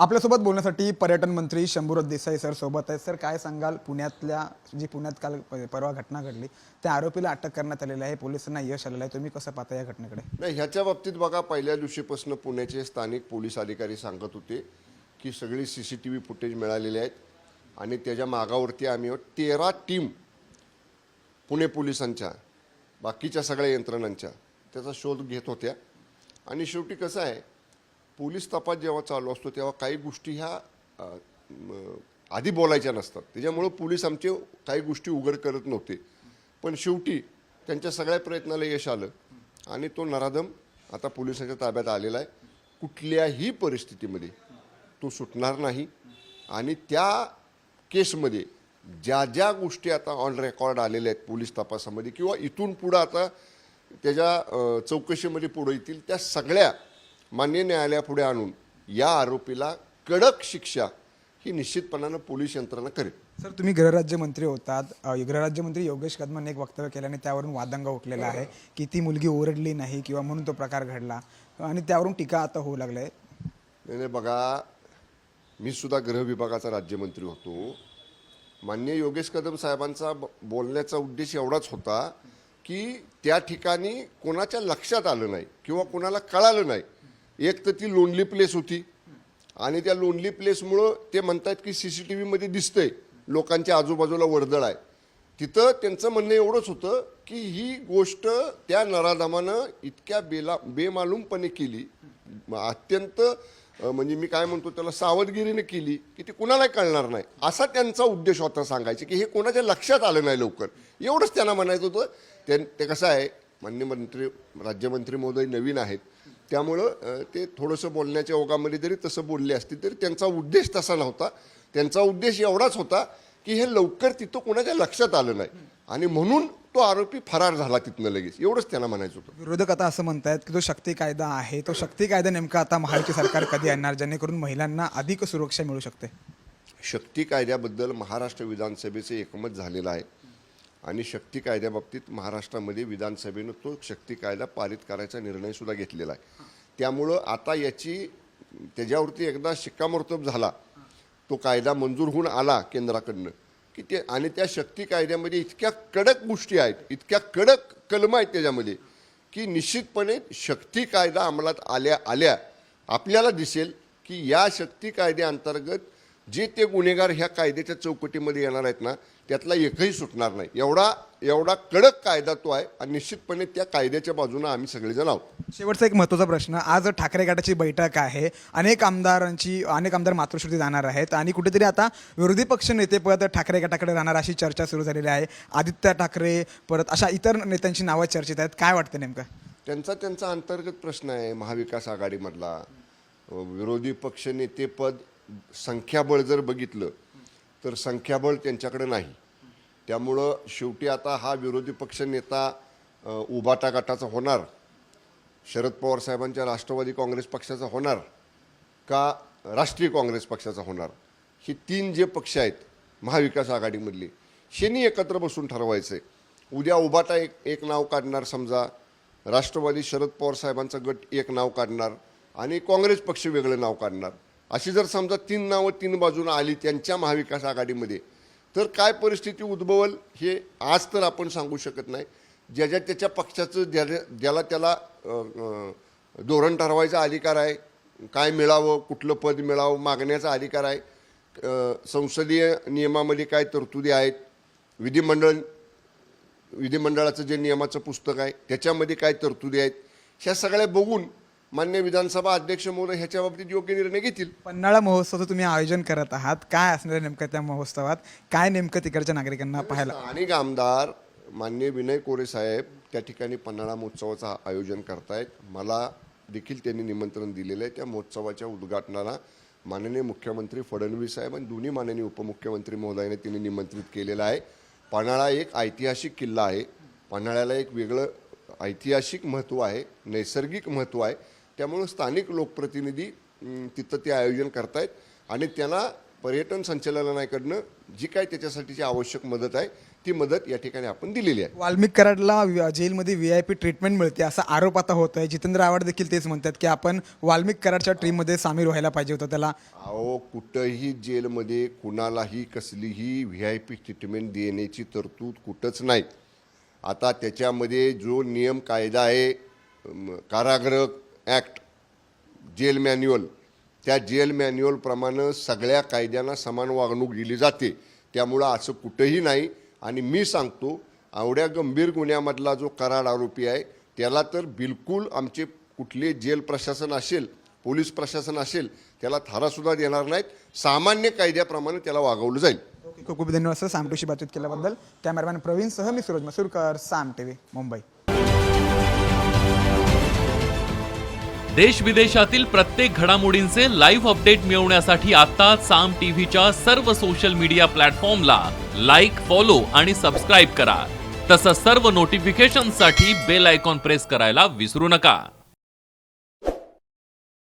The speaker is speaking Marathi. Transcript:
आपल्यासोबत बोलण्यासाठी पर्यटन मंत्री शंभूराज देसाई सर सोबत आहेत. सर, काय सांगाल, पुण्यात काल परवा घटना घडली, त्या आरोपीला अटक करण्यात आलेली आहे, पोलिसांना यश आलेलं आहे, तुम्ही कसं पाहता या घटनेकडे? नाही, ह्याच्या बाबतीत बघा, पहिल्या दिवशीपासून पुण्याचे स्थानिक पोलीस अधिकारी सांगत होते की सगळी CCTV फुटेज मिळालेली आहेत आणि त्याच्या मागावरती आम्ही 13 टीम पुणे पोलिसांच्या बाकीच्या सगळ्या यंत्रणांच्या त्याचा शोध घेत होत्या. आणि शेवटी कसं आहे, पोलीस तपास जेव्हा चालू असतो तेव्हा काही गोष्टी ह्या आधी बोलायच्या नसतात, त्याच्यामुळं पोलीस आमचे काही गोष्टी उघड करत नव्हते. पण शेवटी त्यांच्या सगळ्या प्रयत्नाला यश आलं आणि तो नराधम आता पोलिसांच्या ताब्यात आलेला आहे. कुठल्याही परिस्थितीमध्ये तो सुटणार नाही. आणि त्या केसमध्ये ज्या ज्या गोष्टी आता ऑन रेकॉर्ड आलेल्या आहेत पोलीस तपासामध्ये किंवा इथून पुढं आता त्याच्या चौकशीमध्ये पुढे येतील, त्या सगळ्या मान्य न्यायालयापुढे आणून या आरोपीला कडक शिक्षा ही निश्चितपणानं पोलीस यंत्रणा करेल. सर, तुम्ही गृहराज्यमंत्री होतात. गृहराज्यमंत्री योगेश कदमांनी एक वक्तव्य केल्याने त्यावरून वादंग उठलेला आहे की ती मुलगी ओरडली नाही किंवा म्हणून तो प्रकार घडला, आणि त्यावरून टीका आता होऊ लागलाय. नाही बघा, मी सुद्धा गृह विभागाचा राज्यमंत्री होतो. माननीय योगेश कदम साहेबांचा बोलण्याचा उद्देश एवढाच होता की त्या ठिकाणी कोणाच्या लक्षात आलं नाही किंवा कोणाला कळालं नाही. एक तर ती लोनली प्लेस होती आणि त्या लोनली प्लेसमुळं ते म्हणतात की CCTVमध्ये दिसतंय लोकांच्या आजूबाजूला वर्दळ आहे. तिथं त्यांचं म्हणणं एवढंच होतं की ही गोष्ट त्या नराधमानं इतक्या बेमालूमपणे केली, अत्यंत म्हणजे मी काय म्हणतो त्याला सावधगिरीने केली की ते कुणालाही कळणार नाही, असा त्यांचा उद्देश होता सांगायचे की हे कोणाच्या लक्षात आलं नाही लवकर, एवढंच त्यांना म्हणायचं होतं. ते कसं आहे, माननीय राज्यमंत्री महोदय नवीन आहेत, त्यामुळं ते थोडंसं बोलण्याच्या ओघामध्ये जरी तसं बोलले असतील तरी त्यांचा उद्देश तसा नव्हता. त्यांचा उद्देश एवढाच होता की हे लवकर तिथं कोणाच्या लक्षात आलं नाही आणि म्हणून तो आरोपी फरार झाला तिथनं लगेच, एवढंच त्यांना म्हणायचं होतं. विरोधक आता असं म्हणतात की तो शक्ती कायदा आहे, तो शक्ती कायदा नेमका आता महायुती सरकार कधी आणणार जेणेकरून महिलांना अधिक सुरक्षा मिळू शकते? शक्ती कायद्याबद्दल महाराष्ट्र विधानसभेचे एकमत झालेलं आहे आणि शक्ती कायद्याबाबतीत महाराष्ट्रामध्ये विधानसभेनं तो शक्ती कायदा पारित करायचा निर्णयसुद्धा घेतलेला आहे. त्यामुळं आता त्याच्यावरती एकदा शिक्कामोर्तब झाला, तो कायदा मंजूर होऊन आला केंद्राकडनं की ते, आणि त्या शक्ती कायद्यामध्ये इतक्या कडक गोष्टी आहेत, इतक्या कडक कलम आहेत त्याच्यामध्ये की निश्चितपणे शक्ती कायदा अंमलात आल्या आपल्याला दिसेल की या शक्ती कायद्याअंतर्गत जे ते गुन्हेगार ह्या कायद्याच्या चौकटीमध्ये येणार आहेत ना, त्यातला एकही सुटणार नाही. एवढा कडक कायदा तो आहे आणि निश्चितपणे त्या कायद्याच्या बाजूने आम्ही सगळेजण आहोत. शेवटचा एक महत्त्वाचा प्रश्न, आज ठाकरे गटाची बैठक आहे, अनेक आमदार मातोश्रीवर जाणार आहेत आणि कुठेतरी आता विरोधी पक्ष नेतेपद ठाकरे गटाकडे राहणार अशी चर्चा सुरू झालेली आहे. आदित्य ठाकरे, परत अशा इतर नेत्यांची नावं चर्चेत आहेत. काय वाटतं नेमकं? त्यांचा अंतर्गत प्रश्न आहे महाविकास आघाडीमधला. विरोधी पक्ष नेतेपद संख्याबळ जर बघितलं तर संख्याबळ त्यांच्याकडे नाही. त्यामुळं शेवटी आता हा विरोधी पक्ष नेता उभाटा गटाचा होणार, शरद पवार साहेबांच्या राष्ट्रवादी काँग्रेस पक्षाचा होणार का राष्ट्रीय काँग्रेस पक्षाचा होणार, हे 3 जे पक्ष आहेत महाविकास आघाडीमधले, शेनी एकत्र बसून ठरवायचं आहे. उद्या उभाटा एक नाव काढणार, समजा राष्ट्रवादी शरद पवार साहेबांचा गट एक नाव काढणार आणि काँग्रेस पक्ष वेगळं नाव काढणार. अशी जर समजा 3 नावं 3 बाजूनं आली त्यांच्या महाविकास आघाडीमध्ये, तर काय परिस्थिती उद्भवल हे आज तर आपण सांगू शकत नाही. ज्याच्या त्याच्या पक्षाचं ज्याला त्याला धोरण ठरवायचा अधिकार आहे, काय मिळावं, कुठलं पद मिळावं मागण्याचा अधिकार आहे. संसदीय नियमामध्ये काय तरतुदी आहेत, विधिमंडळाचं जे नियमाचं पुस्तक आहे त्याच्यामध्ये काय तरतुदी आहेत, ह्या सगळ्या बघून मान्य विधानसभा अध्यक्ष महोदय ह्याच्या बाबतीत योग्य निर्णय घेतील. पन्हाळा महोत्सवाचं तुम्ही आयोजन करत आहात, काय असणार आहे नेमकं त्या महोत्सवात? काय नेमकं तिकडच्या नागरिकांना पाहायला? स्थानिक आमदार माननीय विनय कोरे साहेब त्या ठिकाणी पन्हाळा महोत्सवाचं आयोजन करतायत. मला देखील त्यांनी निमंत्रण दिलेलं आहे. त्या महोत्सवाच्या उद्घाटनाला माननीय मुख्यमंत्री फडणवीस साहेब आणि दोन्ही माननीय उपमुख्यमंत्री महोदयाने त्यांनी निमंत्रित केलेलं आहे. पन्हाळा एक ऐतिहासिक किल्ला आहे. पन्हाळ्याला एक वेगळं ऐतिहासिक महत्त्व आहे, नैसर्गिक महत्त्व आहे. त्यामुळं स्थानिक लोकप्रतिनिधी तिथं ते आयोजन करतायत आणि त्यांना पर्यटन संचालनालयाकडनं जी काय त्याच्यासाठीची आवश्यक मदत आहे ती मदत या ठिकाणी आपण दिलेली आहे. वाल्मिक कराडला जेलमध्ये VIP ट्रीटमेंट मिळते असा आरोप आता होत आहे. जितेंद्र आव्हाड देखील तेच म्हणतात की आपण वाल्मिक कराडच्या टीममध्ये सामील व्हायला पाहिजे होतं. त्याला अहो, कुठंही जेलमध्ये कुणालाही कसलीही VIP ट्रीटमेंट देण्याची तरतूद कुठंच नाही. आता त्याच्यामध्ये जो नियम कायदा आहे, कारागृह ॲक्ट, जेल मॅन्युअल, त्या जेल मॅन्युअलप्रमाणे सगळ्या कायद्यांना समान वागणूक दिली जाते. त्यामुळं असं कुठंही नाही. आणि मी सांगतो, एवढ्या गंभीर गुन्ह्यामधला जो कराड आरोपी आहे त्याला तर बिलकुल आमचे कुठले जेल प्रशासन असेल, पोलीस प्रशासन असेल, त्याला थारासुद्धा देणार नाहीत. सामान्य कायद्याप्रमाणे त्याला वागवलं जाईल. खूप खूप धन्यवाद सर साम2शी बातचीत केल्याबद्दल. कॅमेरामॅन प्रवीणसह मी सूरज मसूरकर, साम TV, मुंबई. देश विदेशातील प्रत्येक घडामोडींचे लाईव्ह अपडेट मिळवण्यासाठी आता साम टीव्हीच्या सर्व सोशल मीडिया प्लॅटफॉर्मला लाईक, फॉलो आणि सबस्क्राईब करा. तसंच सर्व नोटिफिकेशनसाठी बेल आयकॉन प्रेस करायला विसरू नका.